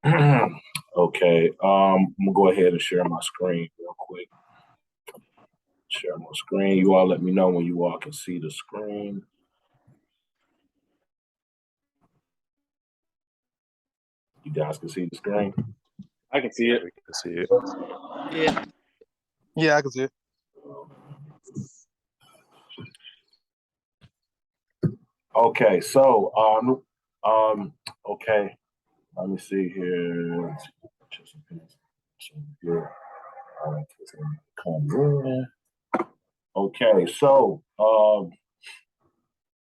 Okay, I'm gonna go ahead and share my screen real quick. Share my screen. You all let me know when you all can see the screen. You guys can see the screen. I can see Yeah, it. we can see it. Yeah. Yeah, I can see it. Okay, okay. Let me see here. Come in. Okay,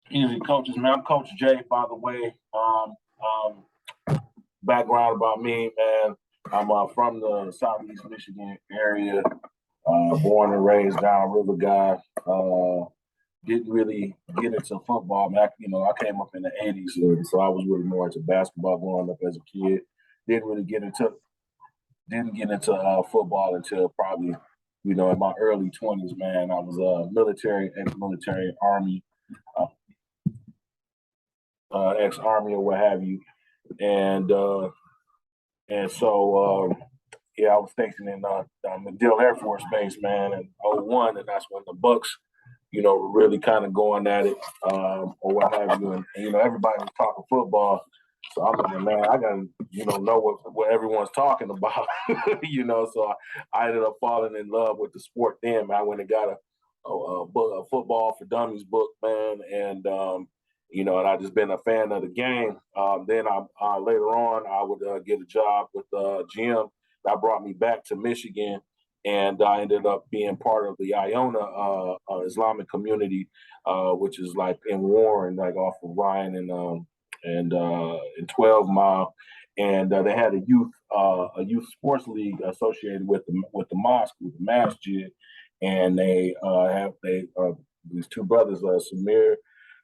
easy coaches, man. I'm Coach Jay, by the way. Background about me, man. I'm from the Southeast Michigan area. Born and raised downriver guy. Didn't really get into football. Man, I came up in the '80s, so I was really more into basketball growing up as a kid. Didn't really get into football until probably, in my early 20s. Man, I was military, ex-military, army, uh, ex-army or what have you, and so yeah, I was stationed in MacDill Air Force Base, man, in '01, and that's when the Bucks, were really kind of going at it, or what have you, and everybody was talking football. So I'm like, man, I gotta, know what everyone's talking about, So I ended up falling in love with the sport. Then man, I went and got a book, a football for dummies book, man, and I just been a fan of the game. Then I later on I would get a job with GM. That brought me back to Michigan, and I ended up being part of the Iona Islamic community, which is like in Warren, like off of Ryan and 12 Mile, and they had a youth sports league associated with the mosque, with the masjid, and they these two brothers, Samir,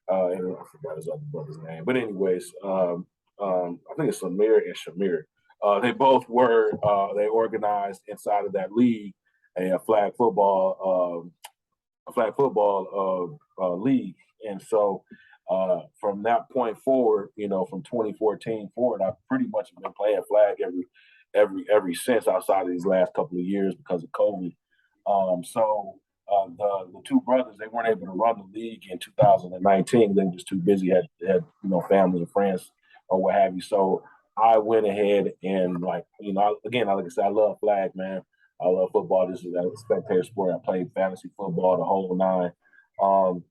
and I forgot his other brother's name, but anyways, I think it's Samir and Shamir. They organized inside of that league a flag football league, and so from that point forward, from 2014 forward, I've pretty much been playing flag every since, outside of these last couple of years because of COVID. The two brothers, they weren't able to run the league in 2019. They were just too busy, had families and friends or what have you. So I went ahead and, like, again, like I said, I love flag, man. I love football. This is a spectator sport. I played fantasy football, the whole nine. Um,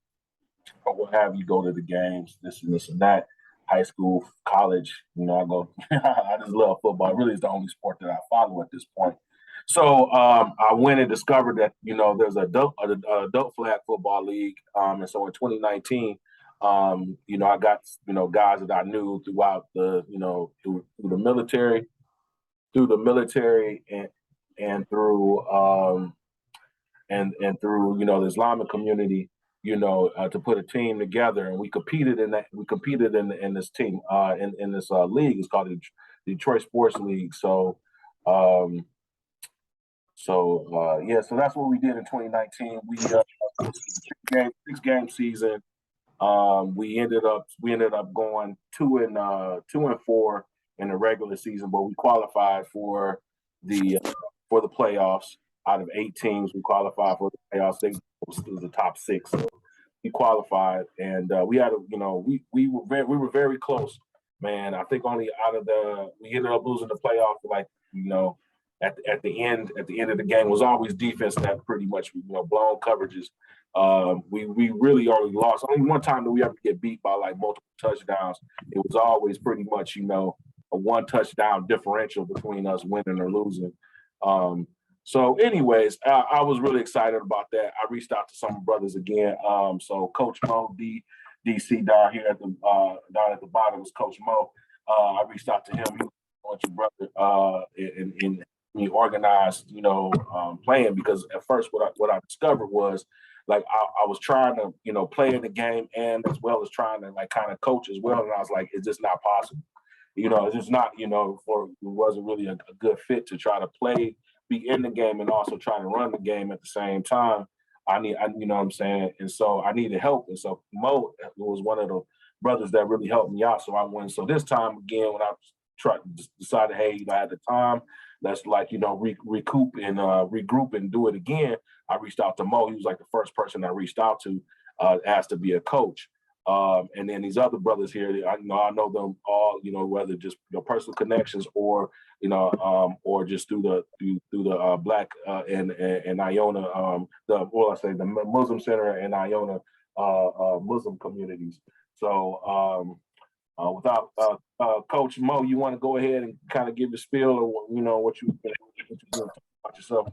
or what have you, go to the games, this and this and that. High school, college, I go. I just love football. It really is the only sport that I follow at this point. So I went and discovered that there's adult flag football league, and so in 2019, I got guys that I knew throughout through the military and through and through the Islamic community, to put a team together, and we competed in that. We competed in this team in this league. It's called the Detroit Sports League. Um, yeah, so that's what we did in 2019. Six game season. We ended up going 2-4 in the regular season, but we qualified for the playoffs. Out of 8 teams, we qualified for the playoffs. They was the top six, so we qualified, and we had we were very close, man. I think only out of we ended up losing the playoff, like, at the end of the game. It was always defense that pretty much blown coverages. We really only lost only one time that we ever get beat by like multiple touchdowns. It was always pretty much a one touchdown differential between us winning or losing. So, anyways, I was really excited about that. I reached out to some brothers again. So Coach Mo DC down at the bottom was Coach Mo. I reached out to him. He was your brother, and me organized, playing, because at first what I discovered was, like, I was trying to play in the game and as well as trying to like kind of coach as well, and I was like, it's just not possible. It's just not, it wasn't really a good fit to try to be in the game and also try to run the game at the same time. You know what I'm saying? And so I needed help. And so Mo was one of the brothers that really helped me out. So I went. So this time again, when I decided, hey, at the time, let's recoup and regroup and do it again. I reached out to Mo. He was like the first person I reached out to, asked to be a coach. And then these other brothers here, I know them all, whether just personal connections or or just through the Black and Iona, the Muslim Center and Iona Muslim communities. So without Coach Mo, you want to go ahead and kind of give the spiel or what you doing about yourself?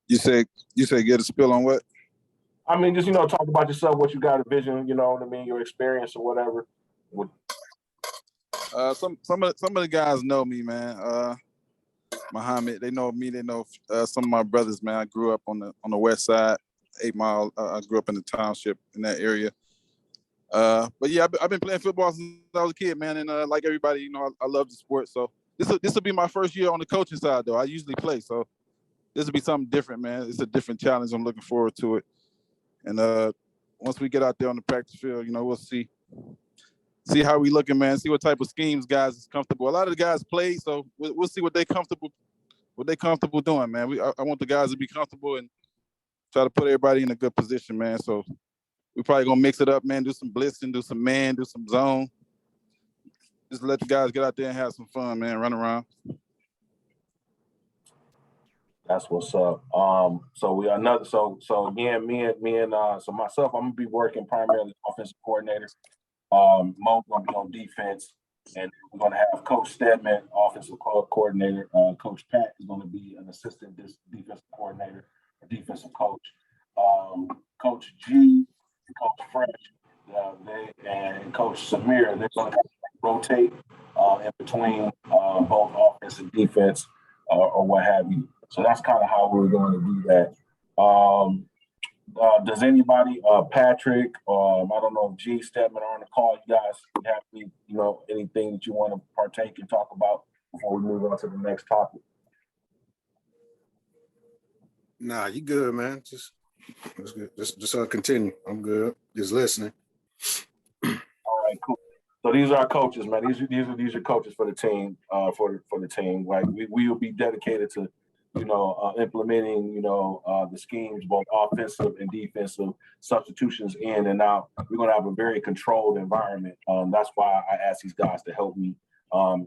You say get a spill on what? I mean, just talk about yourself, what you got a vision, what I mean, your experience or whatever. Some of the guys know me, man. Muhammad, they know me. They know some of my brothers, man. I grew up on the west side, 8 Mile. I grew up in the township in that area. But yeah, I've been playing football since I was a kid, man. And like everybody, I love the sport. So this will be my first year on the coaching side, though. I usually play, so this will be something different, man. It's a different challenge. I'm looking forward to it. And once we get out there on the practice field, we'll see how we looking, man. See what type of schemes guys is comfortable. A lot of the guys play, so we'll see what they comfortable doing, man. I want the guys to be comfortable and try to put everybody in a good position, man. So we probably gonna mix it up, man. Do some blitzing, do some man, do some zone. Just let the guys get out there and have some fun, man. Run around. That's what's up. So we another. So again, me and so myself, I'm gonna be working primarily offensive coordinator. Mo's gonna be on defense, and we're gonna have Coach Stedman, offensive coordinator. Coach Pat is gonna be an assistant defensive coordinator, a defensive coach. Coach G, Coach Fresh, and Coach Samir, they're gonna rotate in between both offense and defense or what have you. So that's kind of how we're going to do that. Does anybody, Patrick, I don't know if G Stedman are on the call, you guys have any, anything that you want to partake and talk about before we move on to the next topic? Nah, you good, man. Just continue. I'm good. Just listening. All right, cool. So these are our coaches, man. These are coaches for the team. For the team, like we will be dedicated to implementing, the schemes, both offensive and defensive substitutions in and out. We're going to have a very controlled environment. That's why I asked these guys to help me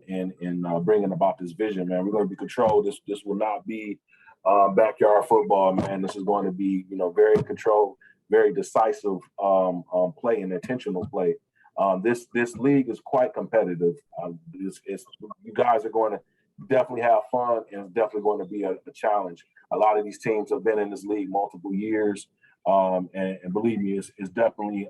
in bringing about this vision, man. We're going to be controlled. This will not be backyard football, man. This is going to be, very controlled, very decisive play and intentional play. This league is quite competitive. You guys are going to definitely have fun, and it's definitely going to be a challenge. A lot of these teams have been in this league multiple years, and believe me, it's definitely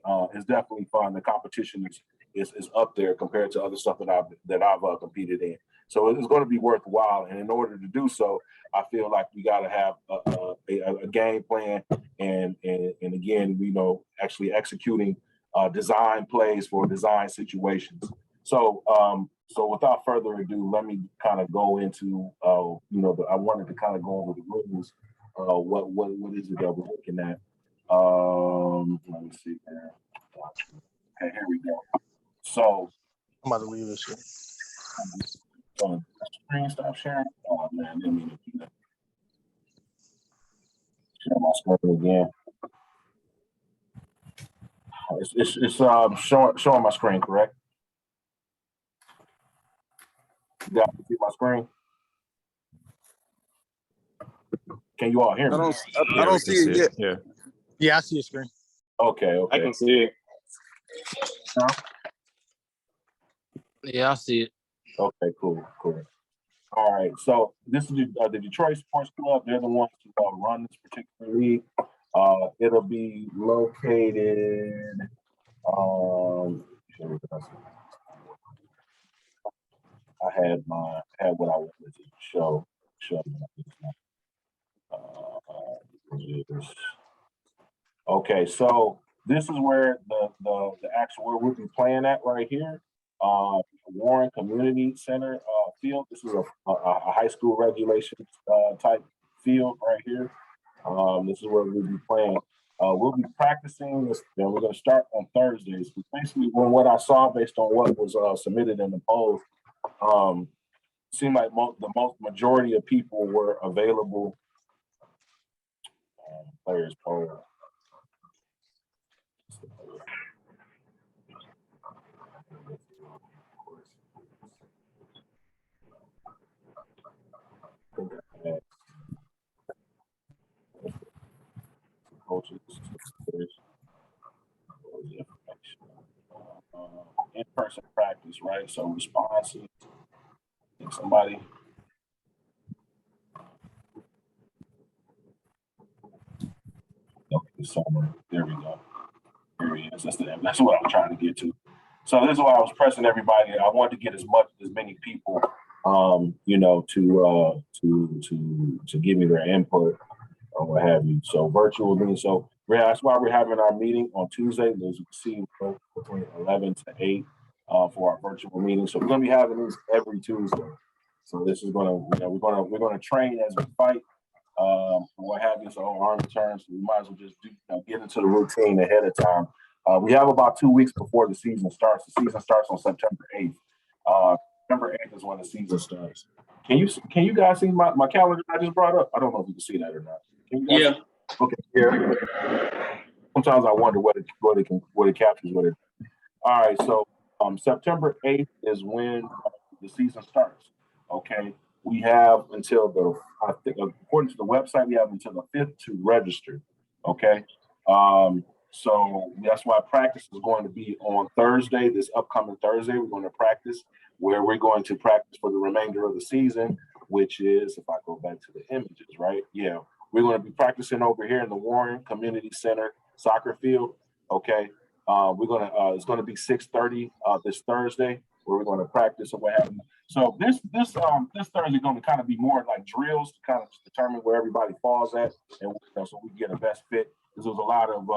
fun. The competition is up there compared to other stuff that I've competed in. So it's going to be worthwhile, and in order to do so, I feel like we got to have a game plan, and again, actually executing design plays for design situations. So without further ado, let me kind of go into, I wanted to kind of go over the rules. What is it that we're looking at? Let me see here. Okay, here we go. So I'm about to leave this shit. Screen stop sharing. Oh man, didn't mean to do that. Share my screen again. It's showing my screen, correct? You guys see my screen? Can you all hear me? I don't see it yet. Yeah. Yeah, I see your screen. Okay. I can see it. Huh? Yeah, I see it. Okay, cool. All right, so this is the Detroit Sports Club. They're the ones who run this particular league. It'll be located. I had what I wanted to show. Okay, so this is where the actual where we'll be playing at right here. Warren Community Center field. This is a high school regulation type field right here. This is where we'll be playing. We'll be practicing this. Then we're going to start on Thursdays. Basically, from what I saw based on what was submitted in the polls, seemed like the most majority of people were available. Players poll. Coaches, in-person practice, right? So responses. Somebody. Okay, summer. There we go. Here he is. That's what I'm trying to get to. So this is why I was pressing everybody. I wanted to get as many people, to give me their input or what have you. So virtual meeting. So that's why we're having our meeting on Tuesday. As you can see, between 11 to 8 for our virtual meeting. So we're going to be having these every Tuesday. So this is going to, we're going to train as we fight. What have you, so arm returns, we might as well just get into the routine ahead of time. We have about 2 weeks before the season starts. The season starts on September 8th. September 8th is when the season starts. Can you guys see my calendar I just brought up? I don't know if you can see that or not. Can you guys see? Okay. Yeah. Sometimes I wonder what it captures with it. All right. So September 8th is when the season starts. Okay. We have until I think according to the website, we have until the 5th to register. Okay. So that's why practice is going to be on Thursday, this upcoming Thursday. We're going to practice where we're going to practice for the remainder of the season, which is, if I go back to the images, right? Yeah. We're going to be practicing over here in the Warren Community Center soccer field. Okay. It's going to be 6:30 this Thursday, where we're going to practice or what have you. So this Thursday is going to kind of be more like drills to kind of determine where everybody falls at, and so we get a best fit. Because there's a lot of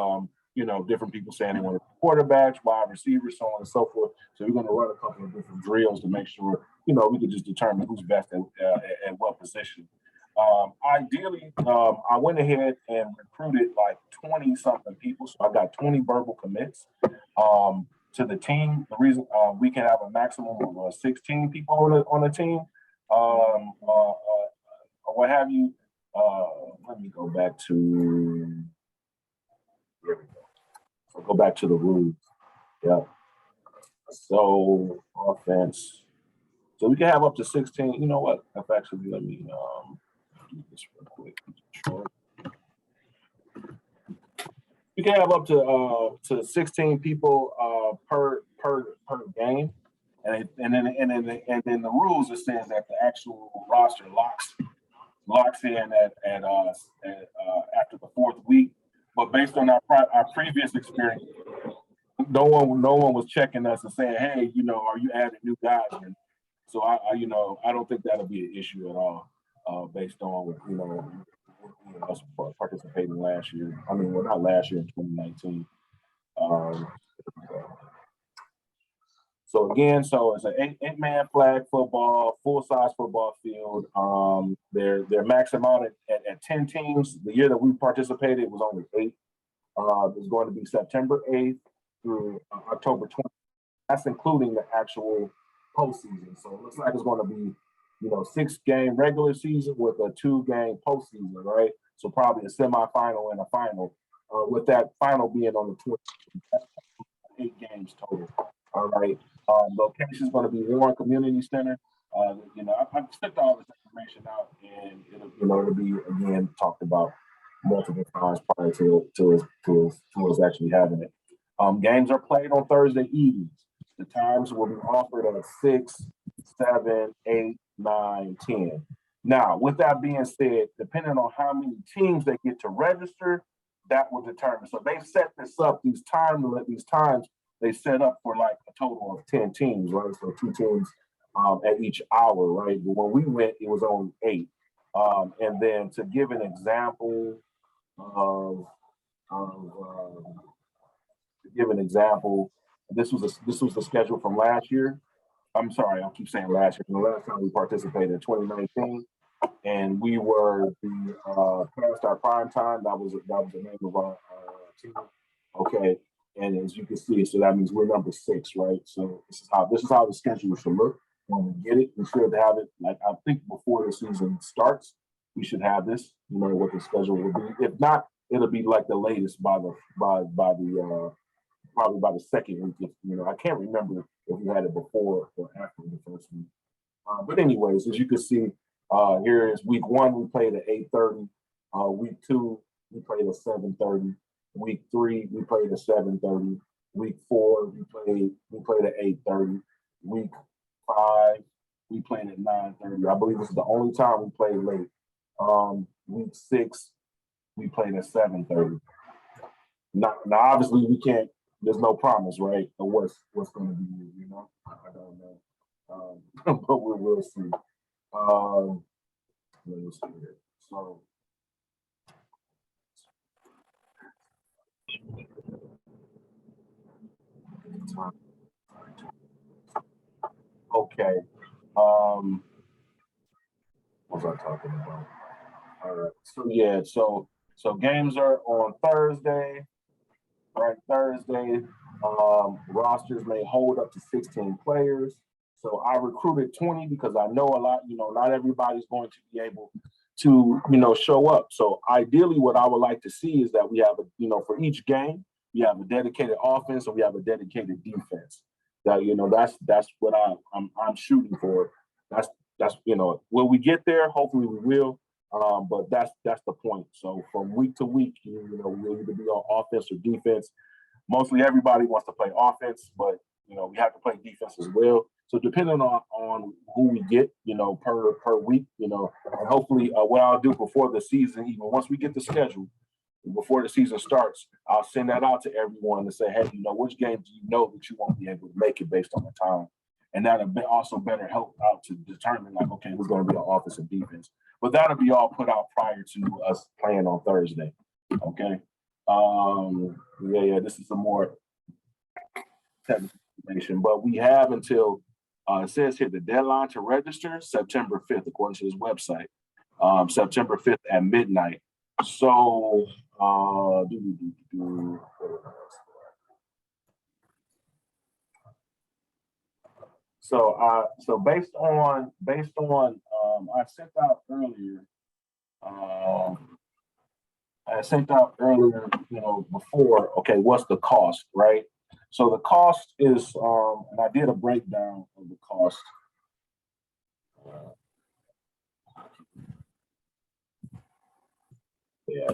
different people saying they want to be quarterbacks, wide receivers, so on and so forth. So we're going to run a couple of different drills to make sure we can just determine who's best at what position. Ideally, I went ahead and recruited like 20 something people. So I got 20 verbal commits to the team. The reason we can have a maximum of 16 people on the team, or what have you. Let me go back to. Here we go. So go back to the rules. Yeah. So offense. So we can have up to 16. You know what? Actually, let me do this real quick. You can have up to 16 people per game, and then the rules, it says that the actual roster locks in at after the 4th week. But based on our previous experience, no one was checking us and saying, hey, are you adding new guys in? So I don't think that'll be an issue at all, based on us participating last year. I mean, well, not last year, in 2019. So again, it's an eight-man flag football, full-size football field. They're maxing out at 10 teams. The year that we participated, it was only 8. It's going to be September 8th through October 20th. That's including the actual postseason. So it looks like it's going to be, 6-game regular season with a 2-game postseason, right? So probably a semifinal and a final, with that final being on the 20th. 8 games total. All right. Location is going to be Warren Community Center. I've sent all this information out, and it'll be again talked about multiple times prior to us actually having it. Games are played on Thursday evenings. The times will be offered at 6, 7, 8, 9, 10. Now, with that being said, depending on how many teams they get to register, that will determine. So they set this up, these times they set up for like a total of 10 teams, right? So 2 teams at each hour, right? But when we went, it was only 8. And then to give an example this was the schedule from last year. I'm sorry, I keep saying last year. The last time we participated in 2019, and we were past our prime time. That was the name of Okay, and as you can see, so that means we're number 6, right? So this is how the schedule should look when we get it. We should have it like I think before the season starts. We should have this. You know what the schedule will be. If not, it'll be like the latest by the probably by the second week. If, I can't remember if we had it before or after the first week. But anyways, as you can see, here is week 1. We played at 8:30. Week 2, we played at 7:30. Week 3, we played at 7:30. Week 4, we played at 8:30. Week 5, we played at 9:30. I believe this is the only time we played late. Week 6, we played at 7:30. Now obviously we can't. There's no promise, right? Of what's going to be. I don't know, but we will see. Let me see here. So. Okay. What was I talking about? All right. So yeah. So games are on Thursday. Right. Thursday. Rosters may hold up to 16 players. So I recruited 20 because I know a lot. Not everybody's going to be able to show up. So ideally, what I would like to see is that we have for each game we have a dedicated offense and we have a dedicated defense. That's what I'm shooting for. That's will we get there? Hopefully we will. But that's the point. So from week to week, we'll either be on offense or defense. Mostly everybody wants to play offense, but we have to play defense as well. So depending on who we get, per week, and hopefully what I'll do before the season, even once we get the schedule, before the season starts, I'll send that out to everyone to say, hey, which games do you know that you won't be able to make it based on the time? And that'll also better help out to determine, like, okay, who's going to be on offense and defense. But that'll be all put out prior to us playing on Thursday. Okay. This is some more technical information, but we have until it says here the deadline to register September 5th, according to this website. September 5th at midnight. So so based on I sent out earlier. Before, okay, what's the cost, right? So the cost is, and I did a breakdown of the cost.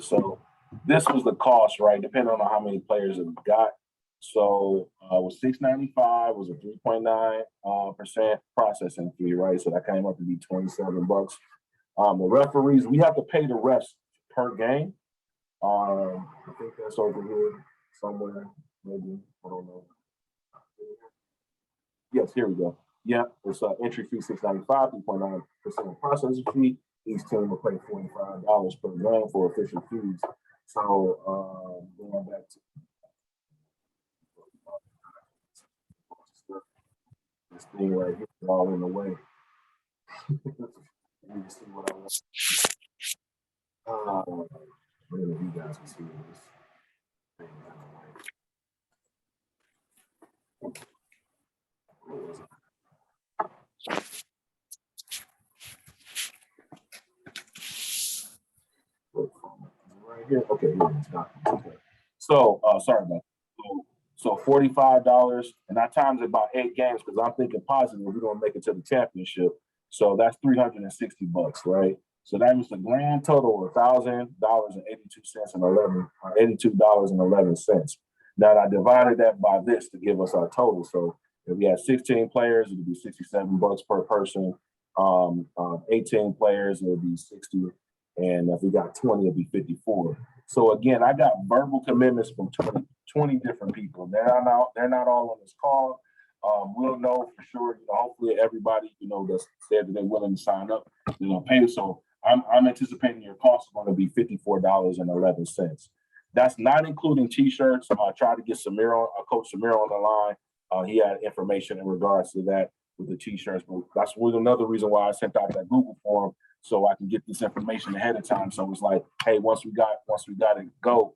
So this was the cost, right? Depending on how many players that we got. So it was $6.95, was a 3.9% processing fee, right? So that came up to be $27. The referees, we have to pay the refs per game. I think that's over here somewhere, maybe. I don't know. Yes, here we go. Yeah, it's entry fee $6.95, 3.9% processing fee. Each team will pay $45 per game for official fees. So going back to this thing right here, all in the way. Let me see what I want. Maybe you guys can see this. Right here. Okay, it's not. Okay. So sorry about that. So $45, and I times it by 8 games because I'm thinking positive we're gonna make it to the championship. So that's $360, right? So that was the grand total of $1,000.82 and $82.11. Now I divided that by this to give us our total. So if we had 16 players, it would be $67 per person. 18 players, it would be 60. And if we got 20, it'd be 54. So again, I got verbal commitments from 20 different people. They're not all on this call. We'll know for sure. Hopefully everybody, that said that they're willing to sign up, pay. So I'm anticipating your cost is going to be $54.11. That's not including T-shirts. I tried to get Coach Samir on the line. He had information in regards to that with the T-shirts. But that's another reason why I sent out that Google form so I can get this information ahead of time. So it's like, hey, once we got it go,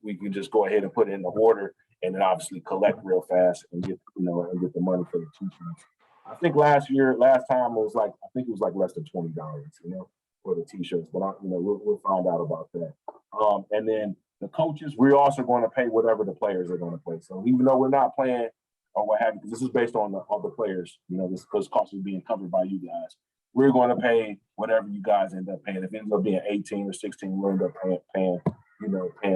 we can just go ahead and put it in the order and then obviously collect real fast and get the money for the t-shirts. I think last time it was like less than $20, for the t-shirts, but we'll find out about that. And then the coaches, we're also going to pay whatever the players are going to play. So even though we're not playing or what have you, because this is based on the players, this cost is being covered by you guys. We're going to pay whatever you guys end up paying. If it ends up being 18 or 16, we'll end up paying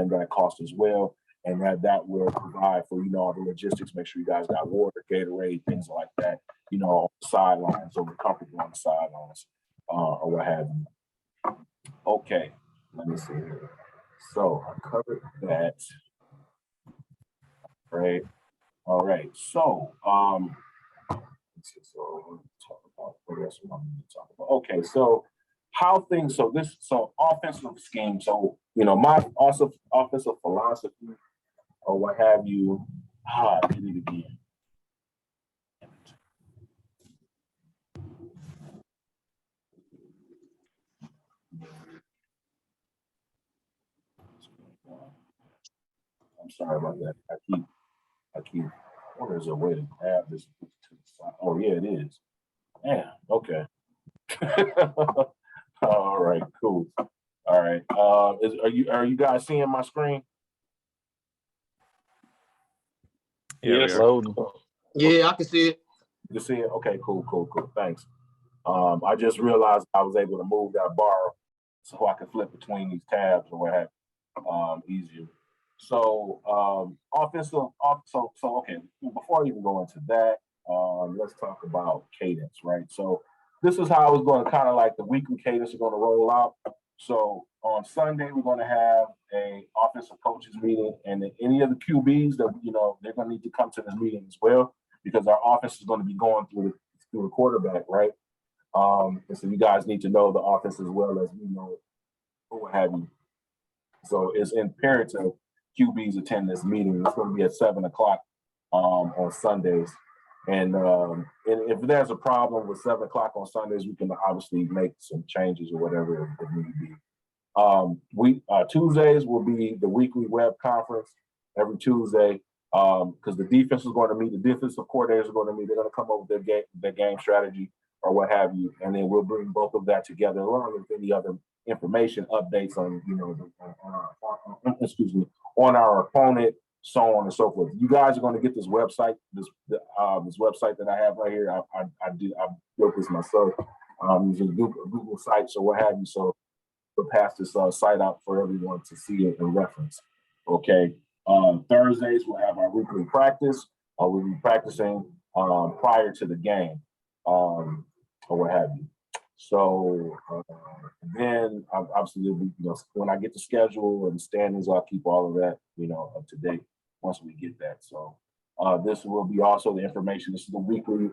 that cost as well. And that will provide for, all the logistics, make sure you guys got water, Gatorade, things like that, on the sidelines, so we're comfortable on the sidelines, or what have you. Okay, let me see here. So I covered that. Right. All right. So, let's see. So I want to talk about what else we want to talk about. Okay. So offensive scheme. So, my also offensive philosophy or what have you. I did it again. I'm sorry about that. I keep. What is a way to grab this to the side? Oh yeah, it is. Yeah. Okay. All right. Cool. All right. Are you guys seeing my screen? Yes. Loading. Yeah, I can see it. You see it? Okay. Cool. Thanks. I just realized I was able to move that bar so I could flip between these tabs or what have you, easier. So okay. Before I even go into that, let's talk about cadence, right? So this is how it's going to kind of like the weekly cadence is going to roll out. So on Sunday we're going to have a offensive coaches meeting, and any of the QBs that they're going to need to come to this meeting as well, because our offense is going to be going through the quarterback, right? And so you guys need to know the offense as well as or what have you. So it's imperative QBs attend this meeting. It's going to be at 7:00 on Sundays. And if there's a problem with 7:00 on Sundays, we can obviously make some changes or whatever it need be. Tuesdays will be the weekly web conference every Tuesday, because the defense is going to meet, the defensive coordinators are going to meet. They're going to come up with their game strategy or what have you, and then we'll bring both of that together along with any other information updates on on our opponent, so on and so forth. You guys are going to get this website, this website that I have right here. I built this myself using Google sites or what have you. So we'll pass this site out for everyone to see it and reference. Okay. Thursdays we'll have our weekly practice. We'll be practicing prior to the game, or what have you. So then obviously, when I get the schedule and standings, I'll keep all of that, up to date once we get that. So this will be also the information. This is the weekly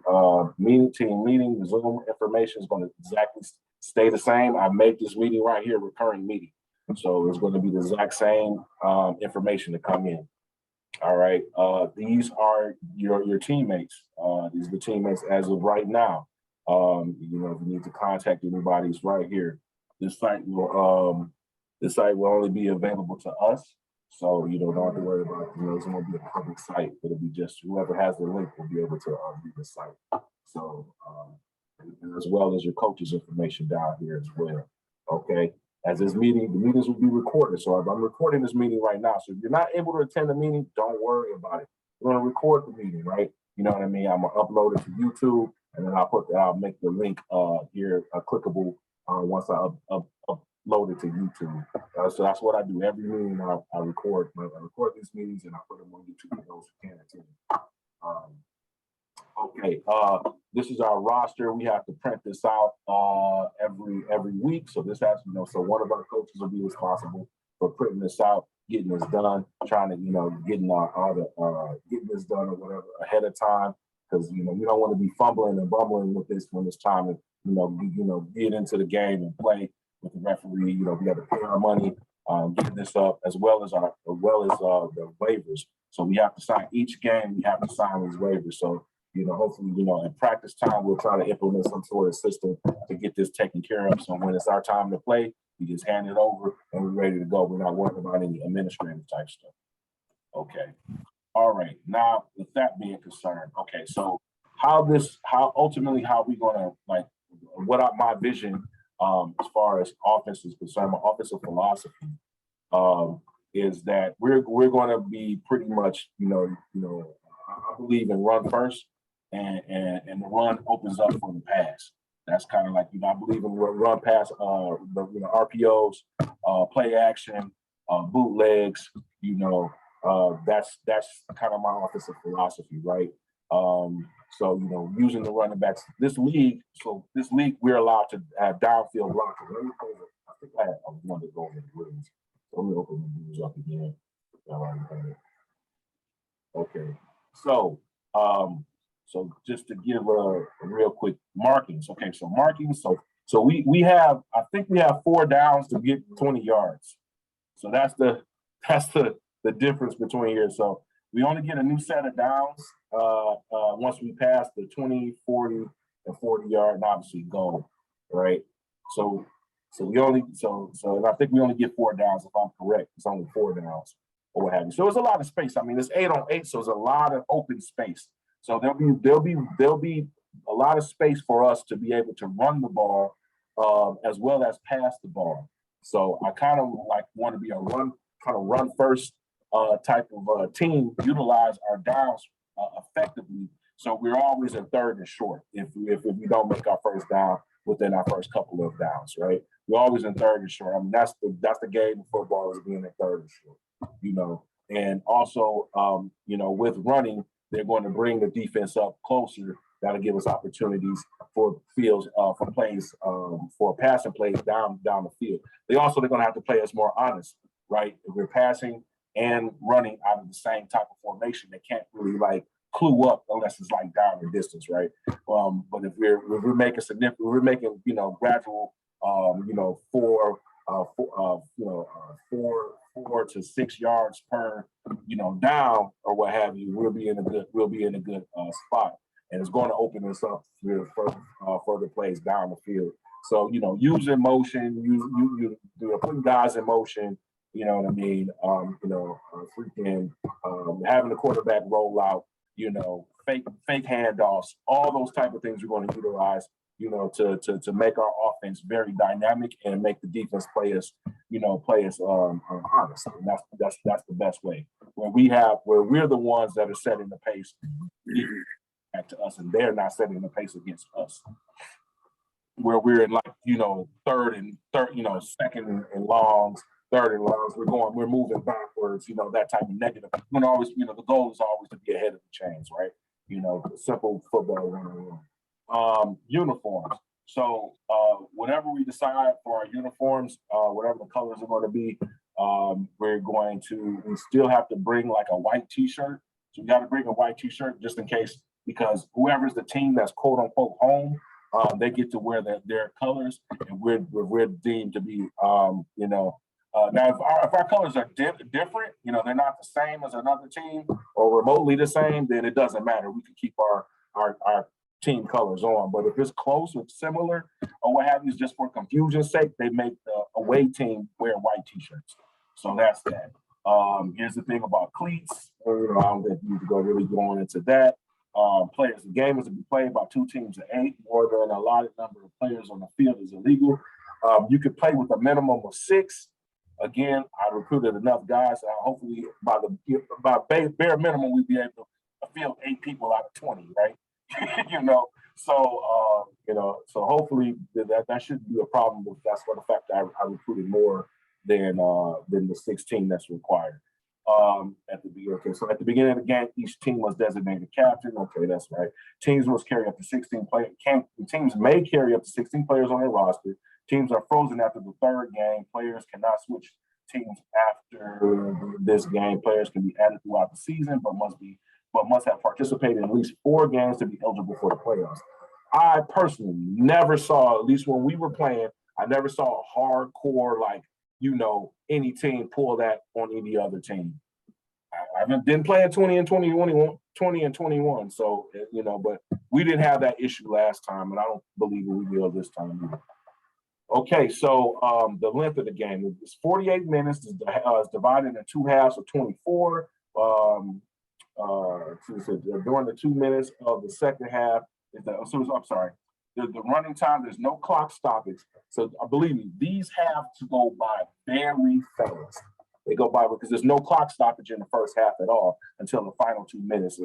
team meeting. The Zoom information is going to exactly stay the same. I make this meeting right here recurring meeting. So it's going to be the exact same information to come in. All right. These are your teammates. These are the teammates as of right now. If you need to contact anybody, it's right here. This site will only be available to us. So don't have to worry about it's going to be a public site. It'll be just whoever has the link will be able to view the site. So and as well as your coach's information down here as well. Okay. As the meetings will be recorded. So I'm recording this meeting right now. So if you're not able to attend the meeting, don't worry about it. We're going to record the meeting, right? You know what I mean? I'm going to upload it to YouTube, and then I'll make the link here clickable once I upload it to YouTube. So that's what I do. Every meeting I record. I record these meetings and I put them on YouTube for those who can't attend. Okay, this is our roster. We have to print this out every week. So this has, so one of our coaches will be responsible for printing this out, getting this done, trying to, getting this done or whatever ahead of time, because we don't want to be fumbling and bumbling with this when it's time to get into the game and play with the referee. We have to pay our money, get this up, as well as the waivers. So we have to sign each game. We have to sign these waivers. So hopefully, in practice time, we'll try to implement some sort of system to get this taken care of. So when it's our time to play, We just hand it over and we're ready to go. We're not worrying about any administrative type stuff. Okay. All right. Now, with that being concerned, okay, so how we gonna like my vision as far as offense is concerned, my offensive philosophy is that we're going to be pretty much, I believe in run first, and the run opens up for the pass. That's kind of like, I believe in run pass, RPOs, play action, bootlegs. That's kind of my offensive philosophy, right? So using the running backs this league, we're allowed to have downfield blockers. I think I wanted to go over the rules. So let me open the rules up again. Okay, so just to give a real quick markings. Okay, so markings. So we have, I think we have 4 downs to get 20 yards. So that's the difference between here. So we only get a new set of downs once we pass the 20, 40, and 40 yard, and obviously goal, right? So and I think we only get 4 downs if I'm correct. It's only 4 downs or what have you. So it's a lot of space. I mean, it's 8 on 8, so it's a lot of open space. So there'll be a lot of space for us to be able to run the ball as well as pass the ball. So I kind of want to be a run first type of team, utilize our downs effectively. So we're always in third and short if we don't make our first down within our first couple of downs, right? We're always in third and short. I mean, that's the game of football, is being in third and short, And also, with running, they're going to bring the defense up closer. That'll give us opportunities for fields, for plays, for passing plays down the field. They're going to have to play us more honest, right? If we're passing and running out of the same type of formation, they can't really clue up unless it's down the distance, right? But if we're making significant, we're making gradual, 4 to 6 yards per down or what have you, we'll be in a good spot, and it's going to open us up for further plays down the field. So using motion, you putting guys in motion. You know what I mean? Having the quarterback roll out, fake handoffs, all those type of things we're going to utilize, to make our offense very dynamic and make the defense play us honest. And that's the best way. Where we're the ones that are setting the pace back to us, and they're not setting the pace against us. Where we're in second and longs, third and longs, we're moving backwards, that type of negative. When always, the goal is always to be ahead of the chains, right? Simple football 101. Uniforms. So whatever we decide for our uniforms, whatever the colors are going to be, we still have to bring a white t-shirt. So we got to bring a white t-shirt just in case, because whoever's the team that's quote unquote home, they get to wear their colors, and we're deemed to be, now if our colors are different, they're not the same as another team or remotely the same, then it doesn't matter. We can keep our team colors on. But if it's close or similar or what have you, just for confusion's sake, they make the away team wear white t-shirts. So that's that. Here's the thing about cleats. I don't think you need to really go into that. Players, the game is to be played by 2 teams of 8. More than a allotted number of players on the field is illegal. You could play with a minimum of 6. Again, I recruited enough guys. Hopefully, by bare minimum, we'd be able to field 8 people out of 20, right? So hopefully that shouldn't be a problem. That's for the fact that I recruited more than the 16 that's required. At the beginning. Okay, so at the beginning of the game, each team was designated captain. Okay, that's right. Teams must carry up to 16 players. Teams may carry up to 16 players on their roster. Teams are frozen after the 3rd game. Players cannot switch teams after this game. Players can be added throughout the season, but must have participated in at least 4 games to be eligible for the playoffs. I personally never saw, at least when we were playing, I never saw a hardcore any team pull that on any other team. I didn't play in 20 and 21. So, but we didn't have that issue last time, and I don't believe we will this time either. Okay, so the length of the game is 48 minutes. It's divided into two halves of 24. During the 2 minutes of the second half, I'm sorry, the running time, there's no clock stoppage. So believe me, these have to go by very fast. They go by because there's no clock stoppage in the first half at all until the final 2 minutes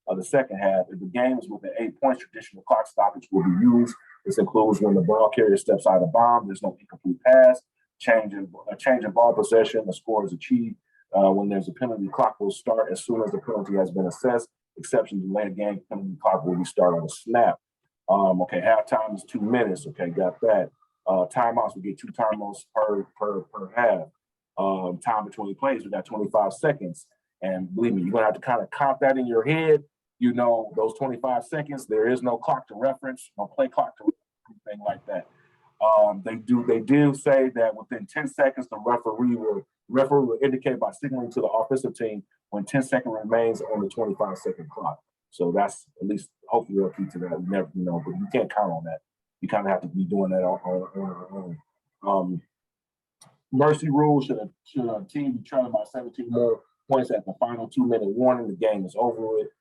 of the second half. If the game is within 8 points, traditional clock stoppage will be used. This includes when the ball carrier steps out of bounds, there's no incomplete pass, change in ball possession, the score is achieved. When there's a penalty, clock will start as soon as the penalty has been assessed. Exception to late game, penalty clock will be started on a snap. Okay, halftime is 2 minutes. Okay, got that. Timeouts, we get 2 timeouts per half. Time between plays, we got 25 seconds. And believe me, you're gonna have to kind of count that in your head. You know, those 25 seconds, there is no clock to reference, no play clock to anything like that. They do say that within 10 seconds, the referee will indicate by signaling to the offensive team when 10 seconds remains on the 25-second clock. So that's at least hopefully they'll keep to that. We never, but you can't count on that. You kind of have to be doing that on your own. Mercy rule, should a team be trailing by 17 more points at the final 2-minute warning, the game is over with.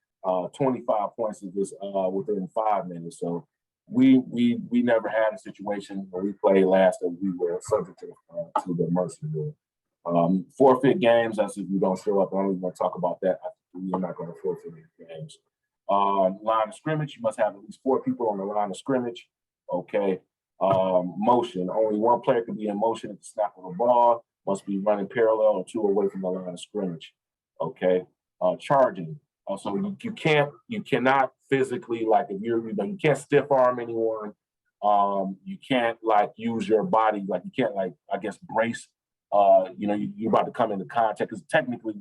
25 points is within 5 minutes. So we never had a situation where we played last that we were subject to the mercy rule. Forfeit games, that's if you don't show up. I don't even want to talk about that. We're not going to forfeit any games. Line of scrimmage, you must have at least 4 people on the line of scrimmage. Okay. Motion, only 1 player can be in motion at the snap of the ball, must be running parallel or 2 away from the line of scrimmage. Okay. Charging. So you cannot physically, like if you can't stiff arm anyone. You can't like use your body, like you can't like, I guess, brace. You're about to come into contact because technically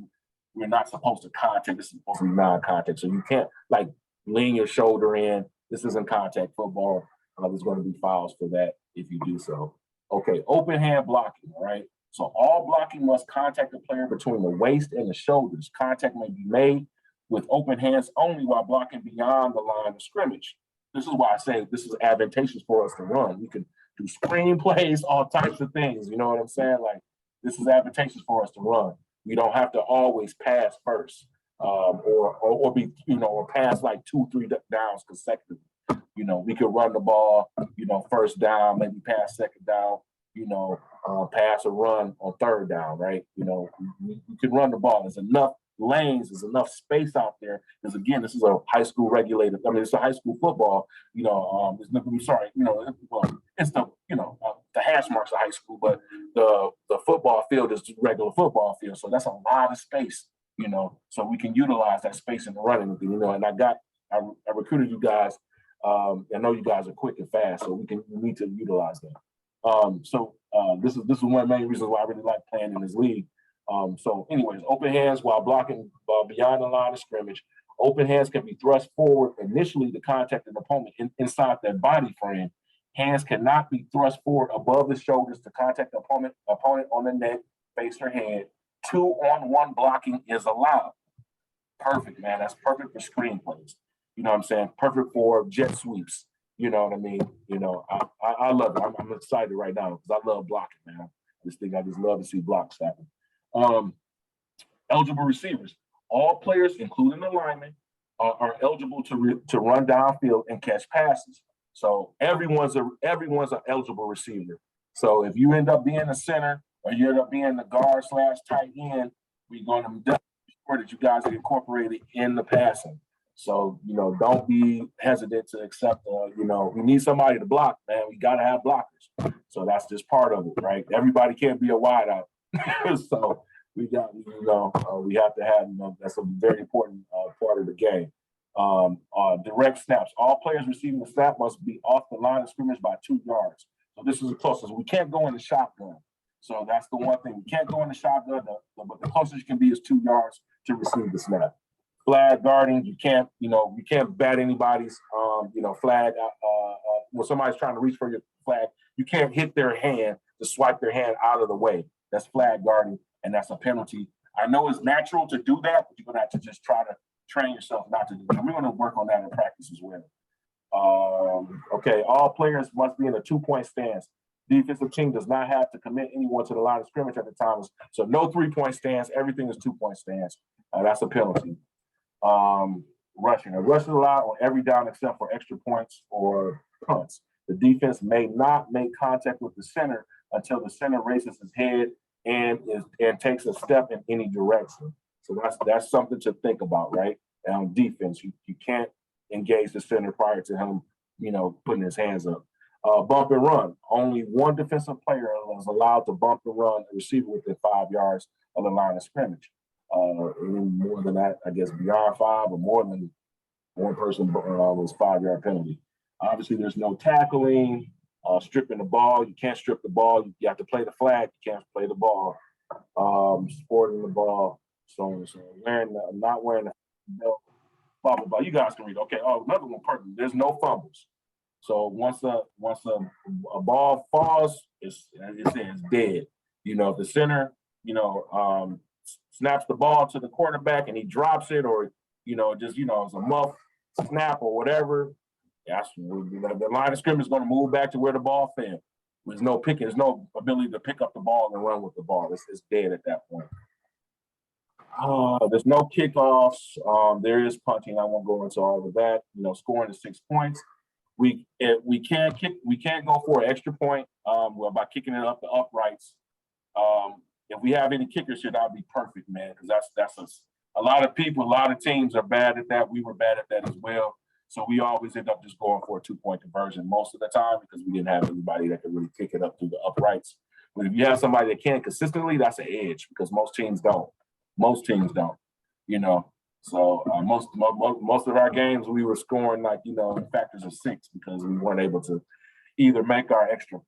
we're not supposed to contact. This is supposed to be non-contact. So you can't like lean your shoulder in. This isn't contact football. There's going to be fouls for that if you do so. Okay, open hand blocking, all right? So all blocking must contact the player between the waist and the shoulders. Contact may be made with open hands only while blocking beyond the line of scrimmage. This is why I say this is advantageous for us to run. We can do screen plays, all types of things. You know what I'm saying? Like, this is advantageous for us to run. We don't have to always pass first or pass like 2-3 downs consecutively. We could run the ball, first down, maybe pass second down, pass or run on third down, right? We can run the ball. There's enough lanes, there's enough space out there. Because again, this is a high school regulated. I mean, it's a high school football. It's the hash marks of high school, but the football field is just regular football field. So that's a lot of space, so we can utilize that space in the running. And I recruited you guys. I know you guys are quick and fast, so we need to utilize that. This is one of the main reasons why I really like playing in this league. So anyways, open hands while blocking beyond the line of scrimmage. Open hands can be thrust forward initially to contact an opponent inside their body frame. Hands cannot be thrust forward above the shoulders to contact the opponent on the neck, face, or head. 2-on-1 blocking is allowed. Perfect, man. That's perfect for screen plays. You know what I'm saying? Perfect for jet sweeps. You know what I mean? I love it. I'm excited right now because I love blocking, man. I just love to see blocks happen. Eligible receivers. All players, including the linemen, are eligible to run downfield and catch passes. So everyone's an eligible receiver. So if you end up being a center or you end up being the guard / tight end, we're going to make sure that you guys are incorporated in the passing. So, don't be hesitant to accept, we need somebody to block, man. We got to have blockers. So that's just part of it, right? Everybody can't be a wideout. So we have to have, that's a very important part of the game. Direct snaps. All players receiving the snap must be off the line of scrimmage by 2 yards. So this is the closest. We can't go in the shotgun. So that's the one thing. We can't go in the shotgun, but the closest you can be is 2 yards to receive the snap. Flag guarding, you can't bat anybody's, flag. When somebody's trying to reach for your flag, you can't hit their hand to swipe their hand out of the way. That's flag guarding, and that's a penalty. I know it's natural to do that, but you're going to have to just try to train yourself not to do that. We're going to work on that in practice as well. Okay, all players must be in a 2-point stance. defensive team does not have to commit anyone to the line of scrimmage at the time. So no 3-point stance. Everything is 2-point stance. That's a penalty. Rushing. A rush is allowed on every down except for extra points or punts. The defense may not make contact with the center until the center raises his head and takes a step in any direction. So that's something to think about, right? Defense, you can't engage the center prior to him, putting his hands up. Bump and run. Only one defensive player is allowed to bump and run the receiver within 5 yards of the line of scrimmage. Any more than that, I guess beyond 5 or more than one person was 5-yard penalty. Obviously, there's no tackling, stripping the ball. You can't strip the ball. You have to play the flag. You can't play the ball. Sporting the ball. So on and so on. Not wearing the belt. Blah blah blah. You guys can read. Okay. Oh, another one. Perfect. There's no fumbles. So once a ball falls, it's dead. If the center, snaps the ball to the quarterback and he drops it, or it's a muff snap or whatever. The line of scrimmage is going to move back to where the ball fell. There's no picking. There's no ability to pick up the ball and run with the ball. It's dead at that point. There's no kickoffs. There is punting. I won't go into all of that. Scoring is 6 points. We can't go for an extra point by kicking it up the uprights. If we have any kickers here, that would be perfect, man, because that's a lot of people, a lot of teams are bad at that. We were bad at that as well. So we always end up just going for a 2-point conversion most of the time because we didn't have anybody that could really kick it up through the uprights. But if you have somebody that can consistently, that's an edge because most teams don't. So most of our games we were scoring in factors of 6 because we weren't able to either make our extra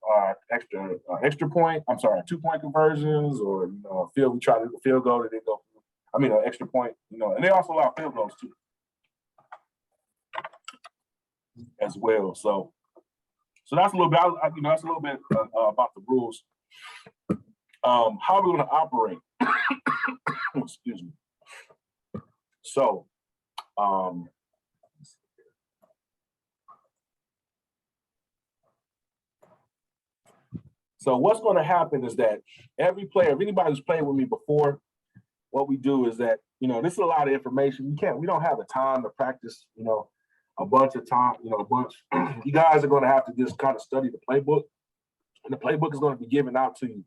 point. 2-point conversions, or we tried to do a field goal that didn't go. An extra point. And they also allow field goals too, as well. So that's a little bit. That's a little bit about the rules. How are we going to operate? Excuse me. So, what's going to happen is that every player, if anybody who's played with me before, what we do is that, this is a lot of information. We don't have the time to practice, a bunch of time, you guys are going to have to just kind of study the playbook, and the playbook is going to be given out to you,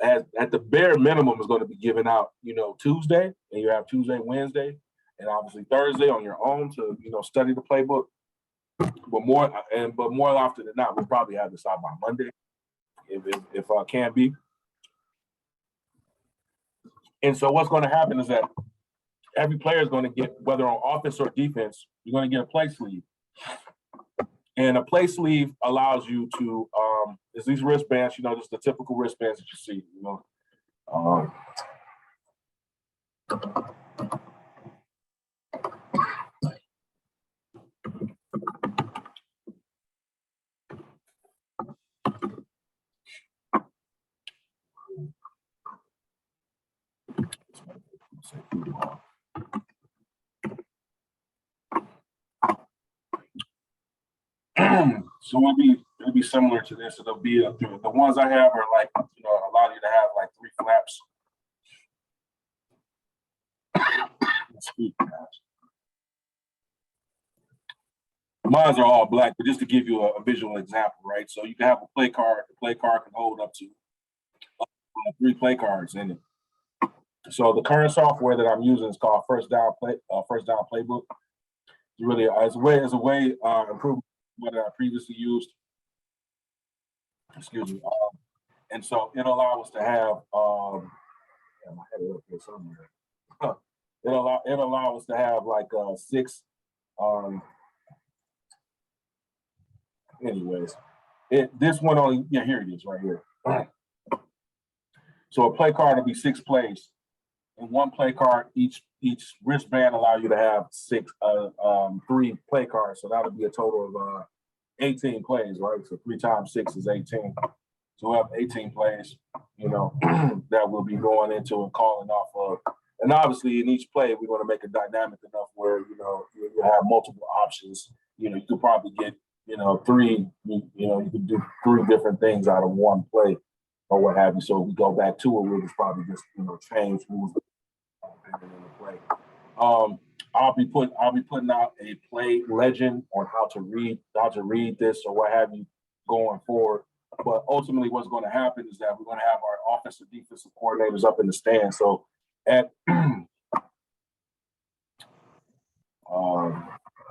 at the bare minimum is going to be given out, Tuesday, and you have Tuesday, Wednesday, and obviously Thursday on your own to, study the playbook. But more often than not, we'll probably have this out by Monday, if I can be. And so what's going to happen is that every player is going to get, whether on offense or defense, you're going to get a play sleeve. And a play sleeve allows you to, is these wristbands, just the typical wristbands that you see, So it'll be similar to this. It'll be the ones I have are like, allow you to have like 3 flaps. Mines are all black, but just to give you a visual example, right? So you can have a play card. The play card can hold up to 3 play cards in it. So the current software that I'm using is called First Down Playbook. It's really it's a way improved what I previously used. Excuse me. And so it'll allow us to have I had it up here somewhere. It'll allow us to have like 6 anyways. This one only, here it is right here. So a play card will be 6 plays. In one play card, each wristband allow you to have 3 play cards. So that'll be a total of 18 plays, right? So 3 times 6 is 18. So we'll have 18 plays, that we'll be going into and calling off of. And obviously in each play, we're going to make it dynamic enough where, you have multiple options. You could probably get, you could do three different things out of one play or what have you. So if we go back to it, we'll just probably just change rules in the play. I'll be putting out a play legend on how to read this or what have you going forward. But ultimately, what's going to happen is that we're going to have our offensive defensive coordinators up in the stand. So at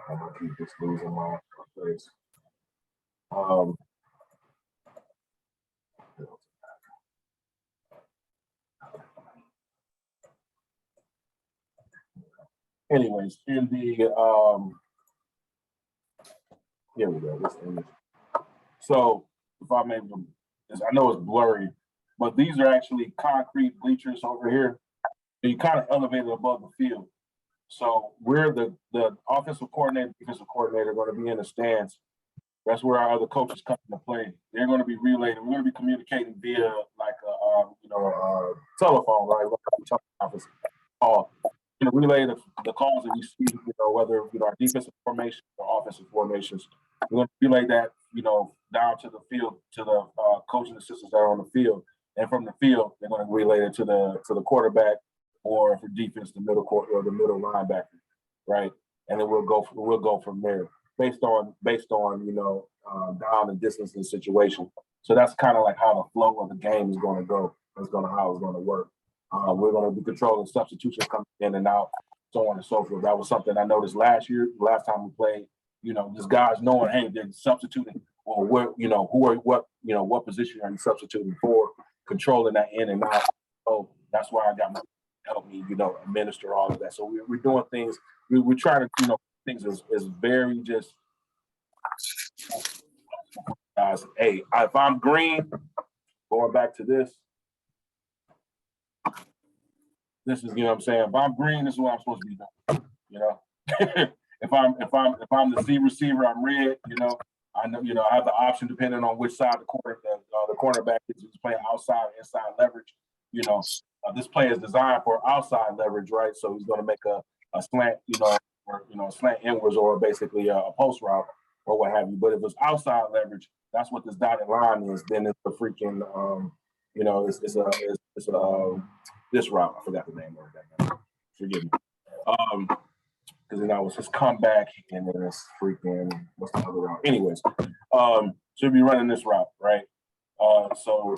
I'm gonna keep this losing my place. Anyways, in the here we go. This image. So if I may, I know it's blurry, but these are actually concrete bleachers over here. You kind of elevated above the field. So we're the offensive coordinator, defensive coordinator going to be in the stands. That's where our other coaches come into play. They're going to be relaying. We're going to be communicating via like a telephone, right? Teleconference call. Relay the calls that we see, whether our defensive formations or offensive formations. We're going to relay that, down to the field, to the coaching assistants that are on the field, and from the field, they're going to relay it to the quarterback, or for defense, the middle court or the middle linebacker, right? And then we'll go from there based on down and distance and situation. So that's kind of like how the flow of the game is going to go. How it's going to work. We're going to be controlling substitutions coming in and out, so on and so forth. That was something I noticed last time we played. Just guys knowing, hey, they're substituting, or what position are you substituting for, controlling that in and out. So that's why I got my help me, administer all of that. So we're doing things. We try to, things is very just. Guys, hey, if I'm green, going back to this. This is, what I'm saying. If I'm green, this is what I'm supposed to be doing. if I'm the Z receiver, I'm red. I know. I have the option depending on which side the cornerback is. He's playing outside or inside leverage. This play is designed for outside leverage, right? So he's going to make a slant, or slant inwards, or basically a post route or what have you. But if it's outside leverage, that's what this dotted line is. Then it's a freaking, it's this route. I forgot the name of that. Forgive me. Because then I was just come back and then it's freaking what's the other route? Anyways, should be running this route, right? So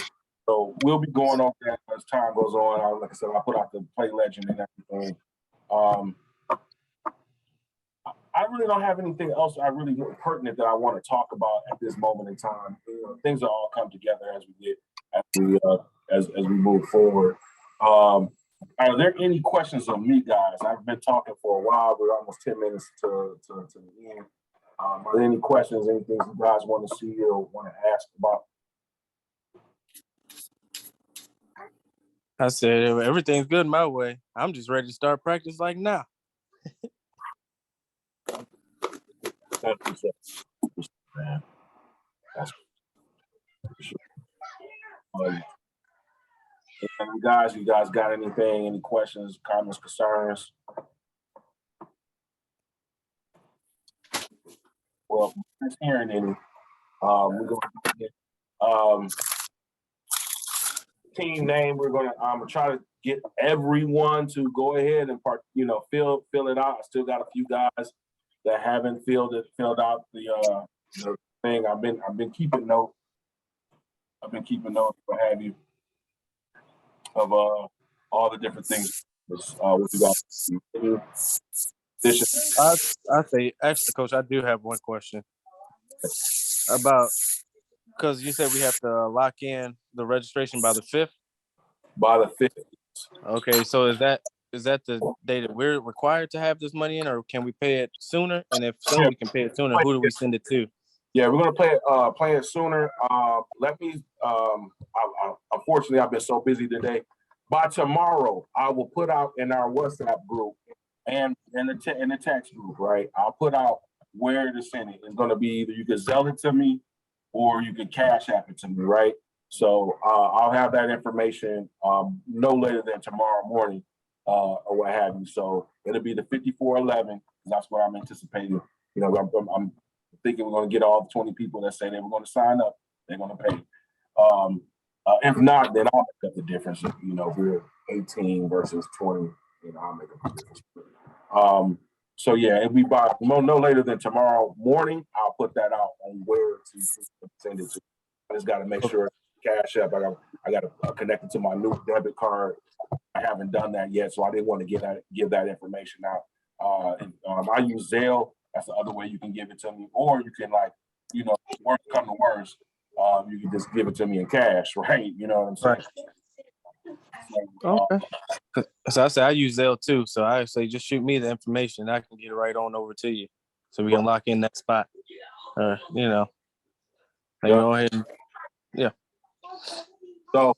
we'll be going over that as time goes on. Like I said, I'll put out the play legend and everything. I really don't have anything else pertinent that I want to talk about at this moment in time. Things will all come together as we move forward. Are there any questions on me, guys? I've been talking for a while. We're almost 10 minutes to the end. Are there any questions, anything you guys want to see or want to ask about? I said everything's good my way. I'm just ready to start practice like now. Man. That's for sure. You guys got anything, any questions, comments, concerns? Well, I'm not hearing any. We're going to get team name. We're going to try to get everyone to go ahead and fill it out. I still got a few guys that haven't filled out the thing. I've been keeping note. What have you, of all the different things with you guys. I say, actually, Coach, I do have one question about, because you said we have to lock in the registration by the 5th. By the 5th. Okay, so is that the day that we're required to have this money in, or can we pay it sooner? And if so, we can pay it sooner. Who do we send it to? Yeah, we're gonna play it sooner. Let me. Unfortunately, I've been so busy today. By tomorrow, I will put out in our WhatsApp group and in the text group. Right, I'll put out where to send it. It's gonna be either you can Zelle it to me, or you can Cash App it to me. Right. So I'll have that information no later than tomorrow morning, or what have you. So it'll be the 5411. That's what I'm anticipating. I'm thinking we're going to get all the 20 people that say they were going to sign up. They're going to pay. If not, then I'll make up the difference. If, if we're 18 versus 20, I'll make up the difference. So yeah, it'll be by no later than tomorrow morning. I'll put that out on where to send it to. I just got to make sure Cash App. I got to connect it to my new debit card. I haven't done that yet, so I didn't want to give that information out. I use Zelle. That's the other way you can give it to me, or you can worst come to worst, you can just give it to me in cash, right? You know what I'm saying? Right. Okay. So I say I use Zelle too. So I say just shoot me the information. I can get it right on over to you, so we can lock in that spot. Go ahead and yeah. So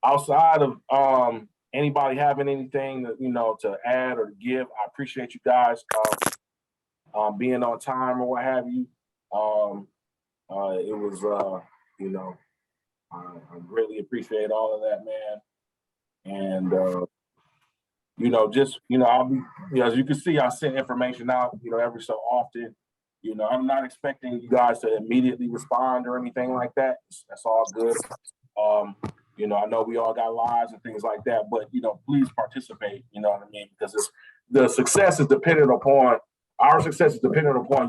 outside of anybody having anything to add or to give, I appreciate you guys being on time or what have you. It was I greatly appreciate all of that, man. And I'll be, as you can see, I send information out, every so often. I'm not expecting you guys to immediately respond or anything like that. That's all good. I know we all got lives and things like that, but please participate. You know what I mean? Because our success is dependent upon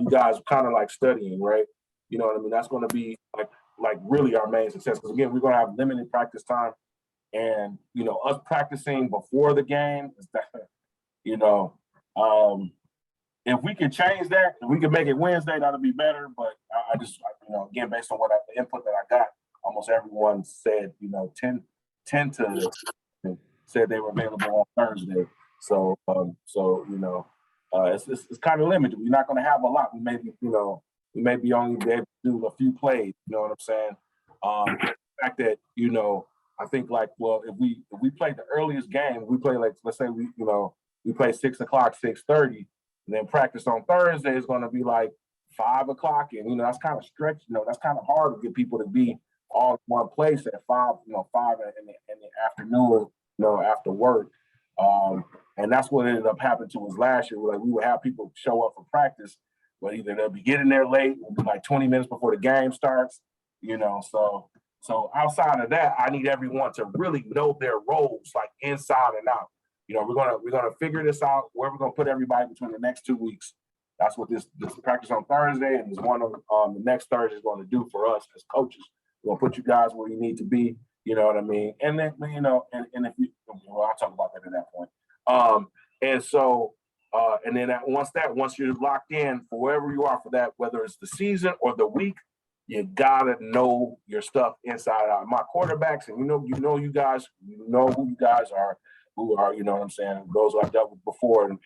you guys kind of like studying, right? You know what I mean? That's going to be like really our main success. Because again, we're going to have limited practice time, and us practicing before the game is that, if we can change that, if we can make it Wednesday, that'll be better. But I just, again, based on the input that I got, almost everyone said, 10 to said they were available on Thursday. So, it's kind of limited. We're not going to have a lot. We may be only be able to do a few plays. You know what I'm saying? The fact that I think if we play the earliest game, we play let's say we play 6 o'clock, 6:30, and then practice on Thursday is going to be 5 o'clock, and that's kind of stretched. That's kind of hard to get people to be all in one place at 5 in the afternoon, after work. And that's what ended up happening to us last year. We would have people show up for practice, but either they'll be getting there late, it'll be 20 minutes before the game starts, So outside of that, I need everyone to really know their roles, inside and out. We're gonna figure this out where we're gonna put everybody between the next 2 weeks. That's what this practice on Thursday and this one on the next Thursday is going to do for us as coaches. We're gonna put you guys where you need to be. You know what I mean? And then and if you, I'll talk about that at that point. And then once you're locked in for wherever you are for that, whether it's the season or the week, you gotta know your stuff inside out. My quarterbacks, and you guys, who you guys are, who are, what I'm saying, those who I've dealt with before, and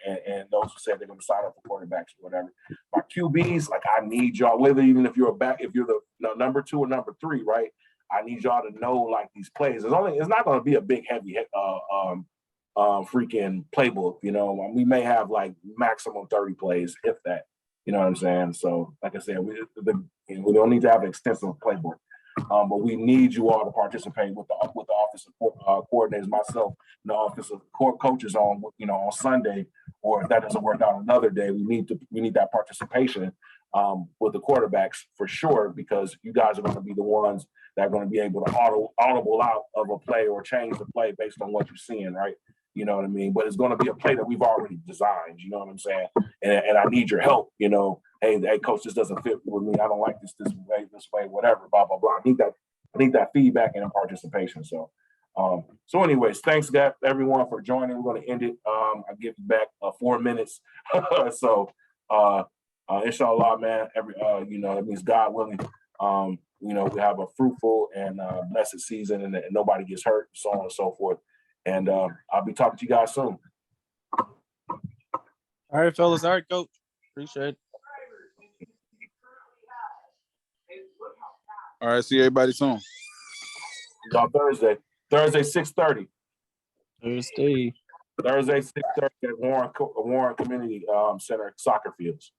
those who said they're gonna sign up for quarterbacks or whatever. My QBs, I need y'all, whether even if you're the number 2 or number 3, right? I need y'all to know these plays. It's not gonna be a big heavy freaking playbook. We may have maximum 30 plays, if that. You know what I'm saying? So, like I said, we don't need to have an extensive playbook, but we need you all to participate with the offensive coordinators, myself, and the offensive coaches on Sunday, or if that doesn't work out another day, we need that participation with the quarterbacks for sure, because you guys are going to be the ones that are going to be able to audible out of a play or change the play based on what you're seeing, right? You know what I mean? But it's going to be a play that we've already designed. You know what I'm saying? And I need your help. Hey, coach, this doesn't fit with me. I don't like this way, whatever. Blah blah blah. I need that feedback and participation. So, anyways, thanks, everyone, for joining. We're going to end it. I'll give you back 4 minutes. So, inshallah, man. It means God willing. We have a fruitful and blessed season, and nobody gets hurt, so on and so forth. And I'll be talking to you guys soon. All right, fellas. All right, coach. Appreciate it. All right, see everybody soon. On Thursday 6:30. Thursday 6:30 at Warren Community Center soccer fields.